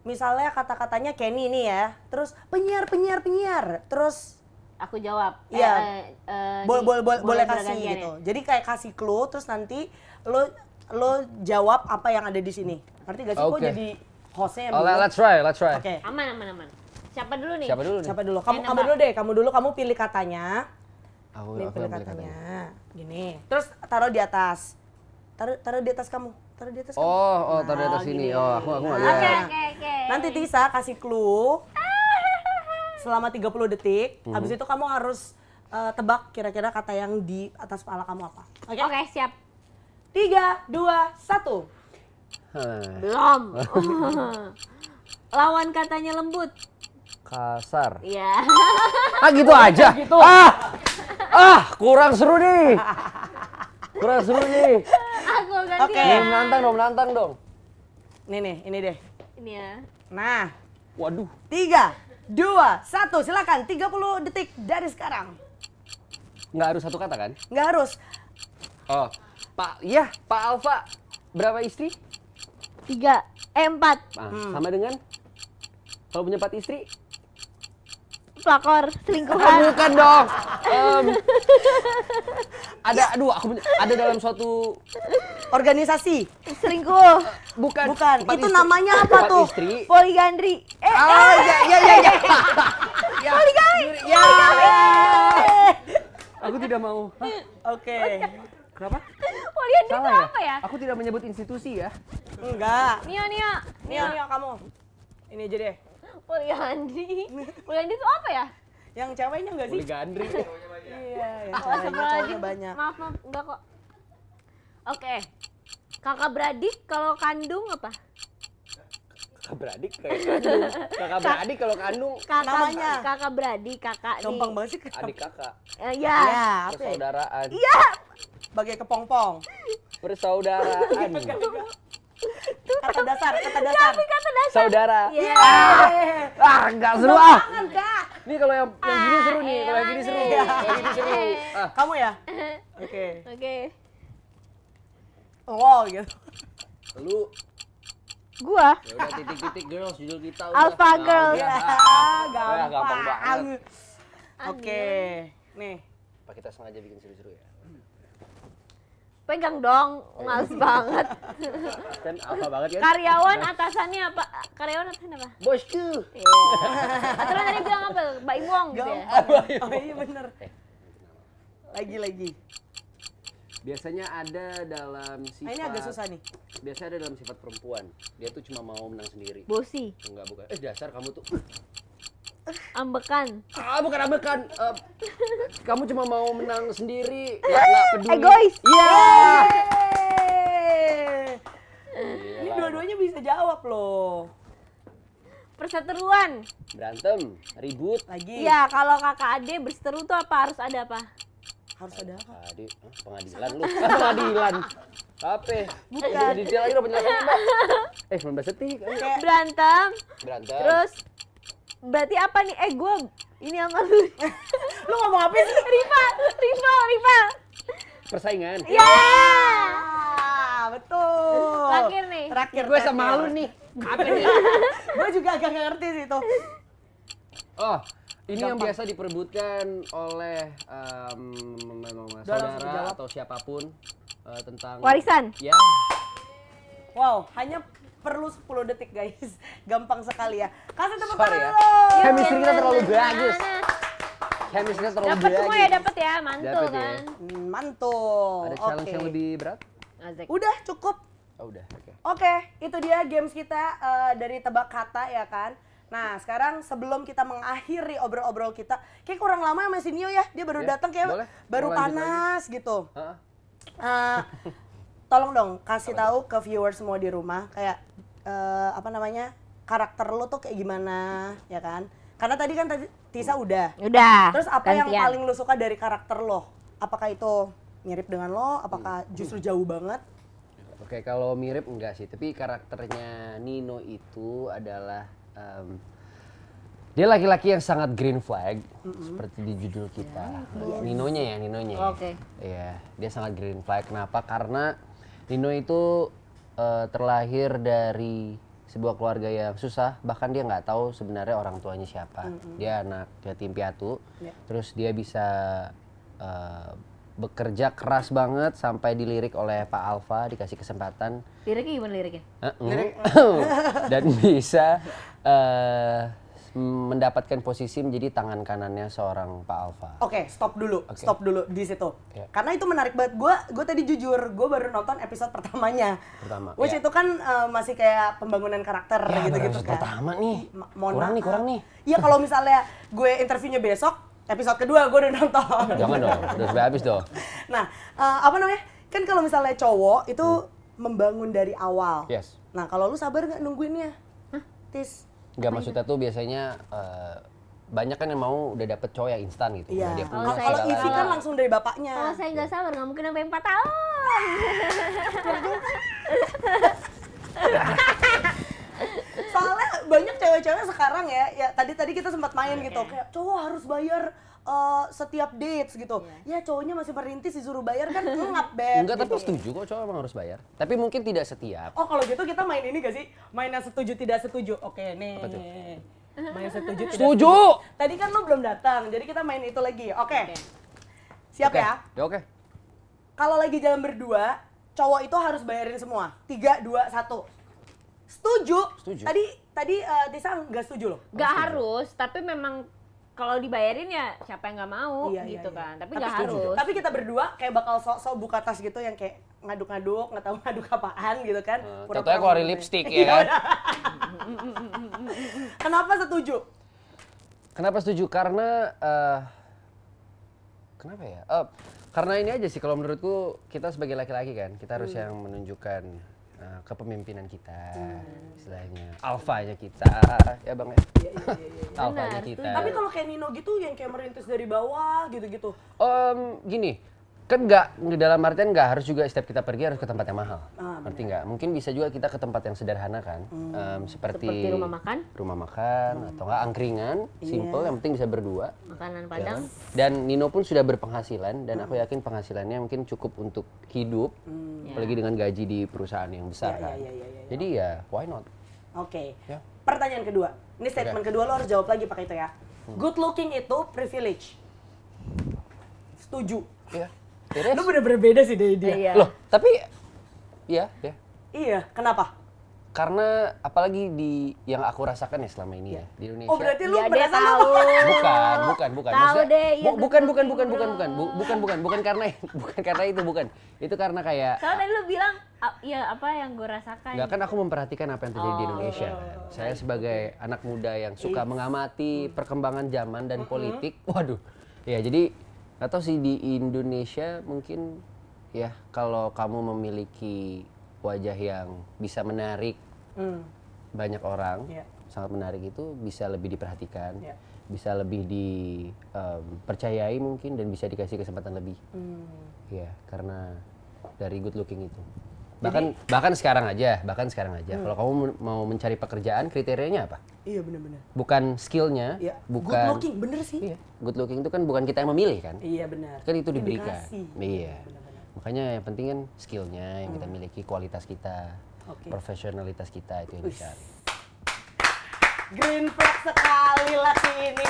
A: misalnya kata-katanya Kenny nih ya. Terus penyiar. Terus
B: Aku jawab.
A: iya. Boleh kasih
B: bergantian
A: gitu.
B: ya?
A: Jadi kayak kasih clue terus nanti lo jawab apa yang ada di sini. Ngerti gak sih? Kok
C: Oke.
A: jadi hostnya yang
C: Oh,
A: bingung?
C: let's try.
A: Oke.
B: Aman. Siapa dulu nih?
C: Siapa dulu nih?
A: Siapa dulu?
B: Yang
A: Kamu dulu deh. Kamu pilih katanya.
C: Aku
A: Nih
C: yang
A: pilih
C: pilih
A: katanya. Gini. Terus taruh di atas. Taruh di atas kamu. Taruh di atas kamu.
C: Oh, taruh di atas sini. Oh, aku nggak lihat.
B: Oke.
A: Nanti Tisa kasih clue selama 30 detik. Habis itu kamu harus tebak kira-kira kata yang di atas kepala kamu apa. Oke?
B: Oke, siap.
A: 3, 2, 1.
B: Belum. Lawan katanya lembut.
C: Kasar.
B: Iya.
C: Ah, gitu aja. Kurang seru nih.
B: Aku ganti
A: Oke.
B: ya.
C: Menantang dong.
A: Nih, ini deh.
B: Ini ya.
A: Nah,
C: Waduh.
A: 3, 2, 1. Silakan 30 detik dari sekarang.
C: Nggak harus satu kata kan?
A: Nggak harus.
C: Oh, Pak Alfa. Berapa istri?
B: 4.
C: Nah, sama dengan kalau punya 4 istri?
B: Pelakor, selingkuhan.
C: Bukan dong. Ada dalam suatu
A: Organisasi.
B: Selingkuh.
C: bukan.
A: Bukan. Itu namanya apa
C: 4
A: tuh?
C: istri.
B: Poligandri.
C: Ya. Poligami. Ya. Aku tidak mau.
A: Oke.
C: Kenapa?
B: Poligandri itu
C: Salah ya?
B: apa ya?
C: Aku tidak menyebut institusi ya.
A: Enggak.
B: Nio.
A: Nio, kamu. Ini aja deh.
B: Poligandri itu apa ya?
A: Yang ceweknya enggak sih?
C: Poligandri.
A: Iya, yang
B: Oh,
A: ceweknya
B: astagfirullahaladzim.
A: banyak.
B: Maaf, enggak kok. Oke. Kakak beradik kalau kandung apa?
C: Kakak beradik kayak kandung. Kakak beradik kalau kandung
A: Namanya.
B: Kakak beradik, kakak nih.
A: Gampang banget sih.
C: adik kakak.
B: Ya.
A: Ya, apa ya?
C: Persaudaraan.
B: Iya.
A: sebagai kepompong.
C: Persaudaraan.
A: Kata dasar.
C: Saudara.
B: Iya.
C: Enggak seru ah.
A: Jangan, Kak.
C: Nih kalau yang gini seru nih, kalau yang gini seru. Yang gini seru. Ah,
A: Kamu ya? Oke.
B: Oke.
A: Wow gitu.
C: lu
B: Gua
C: ya udah titik-titik girls judul kita udah.
B: Alpha Girls.
A: Ya,
C: gampang banget.
A: gampang. Oke. Nih.
C: Apa kita sengaja bikin seru-seru ya?
B: Pegang dong, males banget.
C: Kan alpha banget kan?
B: Karyawan atasannya apa? Karyawan atasannya apa?
C: Bosku.
B: Iya. Aturan tadi bilang apa? Mbak Iwong gitu ya?
A: Oh iya bener. Lagi.
C: Biasanya ada dalam sifat.
A: Ini agak susah nih.
C: Biasanya ada dalam sifat perempuan. Dia tuh cuma mau menang sendiri.
B: Bosi,
C: Enggak, bukan. Dasar kamu tuh.
B: ambekan,
C: Bukan abekan. Kamu cuma mau menang sendiri. Enggak peduli.
B: egois.
C: Iya.
A: Ini dua-duanya bisa jawab loh.
B: Perseteruan.
C: Berantem, ribut.
A: Lagi.
B: Iya, kalau kakak ade berseteru tuh apa? Harus ada apa?
A: Harus ada apa?
C: Tadi pengadilan lu. Pengadilan. Apa? Bukan. Detail lagi dong penjelasannya, Mbak. 19 detik.
B: Berantem.
C: Berantem.
B: Terus berarti apa nih? Gue ini sama lu.
A: Lu ngomong apa sih?
B: Rival.
C: Persaingan.
B: Iya.
A: Betul.
B: Terakhir nih.
A: Terakhir.
C: Gue sama lu nih. Apa nih?
A: Gue juga agak nggak ngerti sih itu.
C: Oh, ini yang
A: Gampang.
C: biasa diperebutkan oleh saudara
A: jawab.
C: atau siapapun tentang
B: Warisan.
C: Ya.
A: Wow, hanya perlu 10 detik guys. Gampang sekali ya. Kasih tepuk
C: Sorry
A: tangan
C: ya.
A: dulu.
C: Chemistry kita terlalu bagus. Chemistry kita terlalu
B: Dapat
C: bagus.
B: semua ya, dapat ya, mantul
C: Dapet ya.
B: kan.
A: Mantul.
C: Ada challenge
A: Oke.
C: yang lebih berat?
B: Azek.
A: Udah cukup.
C: Oh, udah. Oke.
A: Oke, itu dia games kita dari tebak kata ya kan. Nah, sekarang sebelum kita mengakhiri obrol-obrol kita, kayak kurang lama ya Mas Nio ya. Dia baru
C: Ya,
A: datang kayak
C: boleh.
A: baru
C: Mau lanjut
A: panas gitu.
C: Heeh.
A: Tolong dong kasih tahu ke viewers semua di rumah kayak apa namanya? Karakter lo tuh kayak gimana, ya kan? Karena tadi kan Tisa udah.
B: Udah.
A: Terus apa yang
B: gantian.
A: paling lo suka dari karakter lo? Apakah itu mirip dengan lo? Apakah justru jauh banget?
C: Oke, kalau mirip enggak sih, tapi karakternya Nino itu adalah dia laki-laki yang sangat green flag seperti di judul kita. Ninonya ya.
B: Oke.
C: Iya, dia sangat green flag. Kenapa? Karena Nino itu terlahir dari sebuah keluarga yang susah, bahkan dia nggak tahu sebenarnya orang tuanya siapa. Dia anak yatim piatu, terus dia bisa bekerja keras banget sampai dilirik oleh Pak Alfa, dikasih kesempatan.
B: Liriknya gimana liriknya?
C: Dan bisa mendapatkan posisi menjadi tangan kanannya seorang Pak Alfa.
A: Oke, stop dulu di situ.
C: Ya.
A: Karena itu menarik banget. Gue tadi jujur, gue baru nonton episode pertamanya. Which
C: ya.
A: itu kan masih kayak pembangunan karakter
C: Ya,
A: gitu-gitu
C: episode
A: kan.
C: pertama nih.
A: Mohon
C: Kurang nih.
A: Iya, kalau misalnya gue interviewnya besok, episode kedua gue udah nonton.
C: Jangan dong, udah sampai habis dong.
A: Nah, apa namanya? Kan kalau misalnya cowok itu membangun dari awal.
C: Yes.
A: Nah, kalau lu sabar nggak nungguinnya? Tis.
C: Enggak, maksudnya tuh biasanya banyak kan yang mau udah dapet cowok yang instan gitu.
A: Iya.
C: Udah dia punya
A: Kalau
C: segala-
A: Ivy kan langsung dari bapaknya.
B: Kalau saya nggak sabar, nggak mungkin sampai 4 tahun.
A: Soalnya banyak cewek-cewek sekarang ya tadi kita sempat main gitu, kayak cowok harus bayar setiap dates gitu. Ya cowoknya masih merintis disuruh bayar kan ngap beb.
C: Enggak, tapi
A: gitu.
C: setuju kok cowok emang harus bayar. Tapi mungkin tidak setiap.
A: Oh kalau gitu kita main ini gak sih? Main yang setuju tidak setuju. Oke nih.
C: Apa tuh?
A: Main setuju tidak
C: Setuju!
A: Tadi kan lu belum datang, jadi kita main itu lagi. Oke. Siap
C: Oke.
A: ya?
C: Ya oke.
A: Kalau lagi jalan berdua, cowok itu harus bayarin semua. 3, 2, 1. Setuju?
C: Setuju.
A: Tadi Tisa nggak setuju loh.
B: Nggak harus, tapi memang kalau dibayarin ya siapa yang nggak mau gitu kan. Tapi nggak harus.
A: Tapi kita berdua kayak bakal sok-sok buka tas gitu yang kayak ngaduk-ngaduk, nggak tahu ngaduk apaan gitu kan.
C: Contohnya keluarin lipstick ya kan.
A: Kenapa setuju?
C: Kenapa setuju? Karena kenapa ya? Karena ini aja sih kalau menurutku kita sebagai laki-laki kan, kita harus yang menunjukkan kepemimpinan kita, istilahnya alfanya kita, ya bang ya. Alfanya kita.
A: Tapi kalau kayak Nino gitu yang kayak merintis dari bawah gitu-gitu.
C: Gini, Kan dalam artian nggak harus juga setiap kita pergi harus ke tempat yang mahal. Ngerti nggak? Mungkin bisa juga kita ke tempat yang sederhana kan. Seperti rumah makan atau nggak angkringan, simple yang penting bisa berdua.
B: Makanan Padang.
C: Dan Nino pun sudah berpenghasilan dan aku yakin penghasilannya mungkin cukup untuk hidup, apalagi dengan gaji di perusahaan yang besar kan. Jadi ya why not?
A: Oke.
C: Ya.
A: Pertanyaan kedua. Ini statement kedua lo harus jawab lagi pakai itu ya. Good looking itu privilege. Setuju.
C: Iya.
A: Lu bener-bener beda sih dari dia.
C: Loh, tapi iya.
A: Iya, kenapa?
C: Karena apalagi di yang aku rasakan ya selama ini ya di Indonesia.
A: Oh, berarti lu
B: Dia
A: merasa
B: tahu.
C: Bukan.
B: Tahu
C: Maksudnya,
B: deh, iya,
C: bukan karena itu, bukan. Itu karena kayak
B: Soalnya tadi lu bilang ya apa yang gue rasakan.
C: Enggak, kan aku memperhatikan apa yang terjadi di Indonesia. Saya sebagai anak muda yang suka mengamati perkembangan zaman dan politik. Waduh. Ya, jadi nggak tahu sih di Indonesia mungkin ya kalau kamu memiliki wajah yang bisa menarik banyak orang, sangat menarik itu bisa lebih diperhatikan, bisa lebih dipercayai mungkin dan bisa dikasih kesempatan lebih. Ya, karena dari good looking itu. Bahkan sekarang aja. Kalau kamu mau mencari pekerjaan, kriterianya apa?
A: Iya, benar-benar.
C: Bukan skillnya, bukan.
A: Good looking, bener sih.
C: Iya, good looking itu kan bukan kita yang memilih kan?
A: Iya, benar.
C: Kan itu diberikan. Iya.
A: Benar-benar.
C: Makanya yang penting kan skillnya yang kita miliki, kualitas kita, profesionalitas kita itu yang dicari.
A: Green flag sekali laki ini.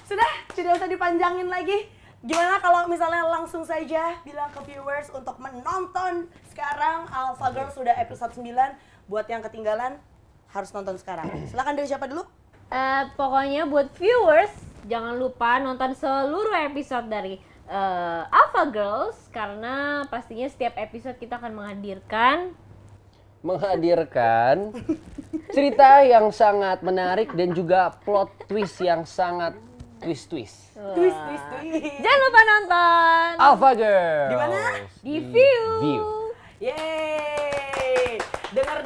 A: Sudah, tidak usah dipanjangin lagi. Gimana kalau misalnya langsung saja bilang ke viewers untuk menonton sekarang Alpha Girl sudah episode 9. Buat yang ketinggalan harus nonton sekarang. Silakan dari siapa dulu?
B: Pokoknya buat viewers jangan lupa nonton seluruh episode dari Alpha Girls karena pastinya setiap episode kita akan menghadirkan
C: cerita yang sangat menarik dan juga plot twist yang sangat twist.
A: Twist.
B: Jangan lupa nonton
C: Alpha Girls.
A: Di mana?
B: di View.
A: Yeay. Dengar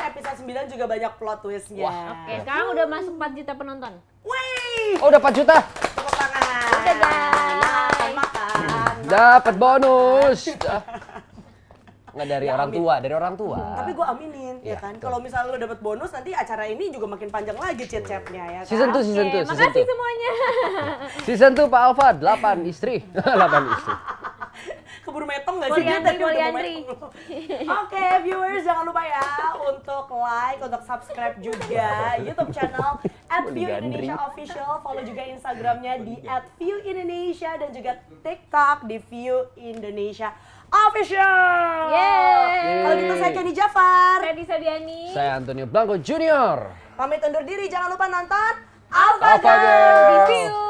A: episode 9 juga banyak plot twistnya.
B: Oke, sekarang udah masuk 4 juta penonton.
A: Wih.
C: Oh, udah 4 juta.
A: Tepuk tangan.
B: Udah, guys.
A: Makan.
C: Dapat bonus. Nggak dari orang tua.
A: Tapi gue aminin ya kan. Kalau misalnya lo dapet bonus nanti acara ini juga makin panjang lagi chat-chatnya ya kan.
C: Season 2.
B: Makasih semuanya.
C: Season 2 Pak Alpha 8 istri. 8 istri.
A: Keburu metong gak sih?
B: Poliandri.
A: Oke, viewers jangan lupa ya untuk like, untuk subscribe juga YouTube channel @viewindonesia official, follow juga Instagramnya di @viewindonesia dan juga TikTok di View Indonesia Official.
B: Yeay.
A: Kalau gitu saya Kenny Jafar.
B: Saya Disa Biani.
C: Saya Antonio Blanco Junior.
A: Pamit undur diri, jangan lupa nonton
B: Alpha Girl di View.